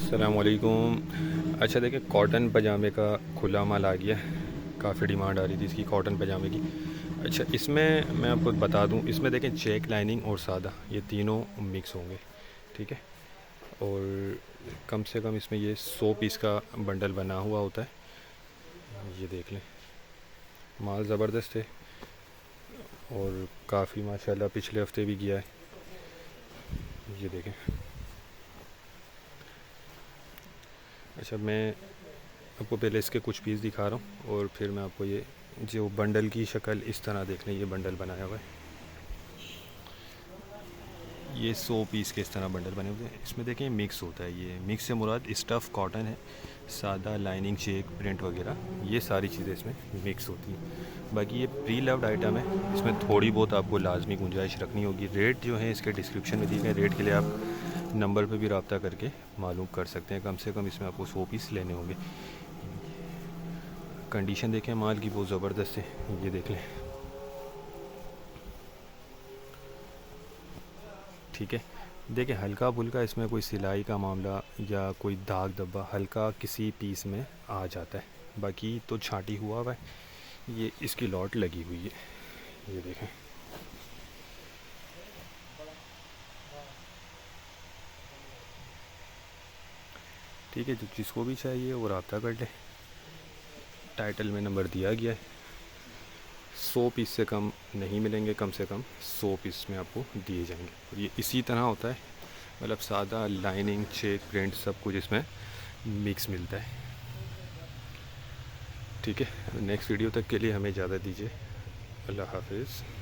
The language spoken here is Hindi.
अस्सलामुअलैकुम। अच्छा देखिए, कॉटन पजामे का खुला माल आ गया। काफ़ी डिमांड आ रही थी इसकी कॉटन पजामे की। अच्छा, इसमें मैं आपको बता दूं, इसमें देखें चेक, लाइनिंग और सादा ये तीनों मिक्स होंगे। ठीक है। और कम से कम इसमें ये 100 पीस का बंडल बना हुआ होता है। ये देख लें, माल ज़बरदस्त है और काफ़ी माशाल्लाह पिछले हफ्ते भी गया है। ये देखें। अच्छा, मैं आपको पहले इसके कुछ पीस दिखा रहा हूँ और फिर मैं आपको ये जो बंडल की शक्ल इस तरह देख लें। ये बंडल बनाया हुआ है, ये 100 पीस के इस तरह बंडल बने हुए हैं। इसमें देखें मिक्स होता है। ये मिक्स से मुराद स्टफ़ कॉटन है, सादा लाइनिंग चेक प्रिंट वगैरह ये सारी चीज़ें इसमें मिक्स होती हैं। बाकी ये प्री लव्ड आइटम है, इसमें थोड़ी बहुत आपको लाजमी गुंजाइश रखनी होगी। रेट जो है इसके डिस्क्रिप्शन में दिए गए, रेट के लिए आप नंबर पे भी रब्ता करके मालूम कर सकते हैं। कम से कम इसमें आपको 100 पीस लेने होंगे। कंडीशन देखें माल की, बहुत ज़बरदस्त है। ये देख लें। ठीक है। देखिए, हल्का फुल्का इसमें कोई सिलाई का मामला या कोई दाग धब्बा हल्का किसी पीस में आ जाता है, बाकी तो छांटी हुआ है। ये इसकी लॉट लगी हुई है। ये देखें। ठीक है, जो जिसको भी चाहिए वो रब्ता कर ले। टाइटल में नंबर दिया गया है। 100 पीस से कम नहीं मिलेंगे, कम से कम 100 पीस में आपको दिए जाएंगे। और ये इसी तरह होता है, मतलब सादा लाइनिंग चेक प्रिंट सब कुछ इसमें मिक्स मिलता है। ठीक है। नेक्स्ट वीडियो तक के लिए हमें इजाज़त दीजिए। अल्लाह हाफिज़।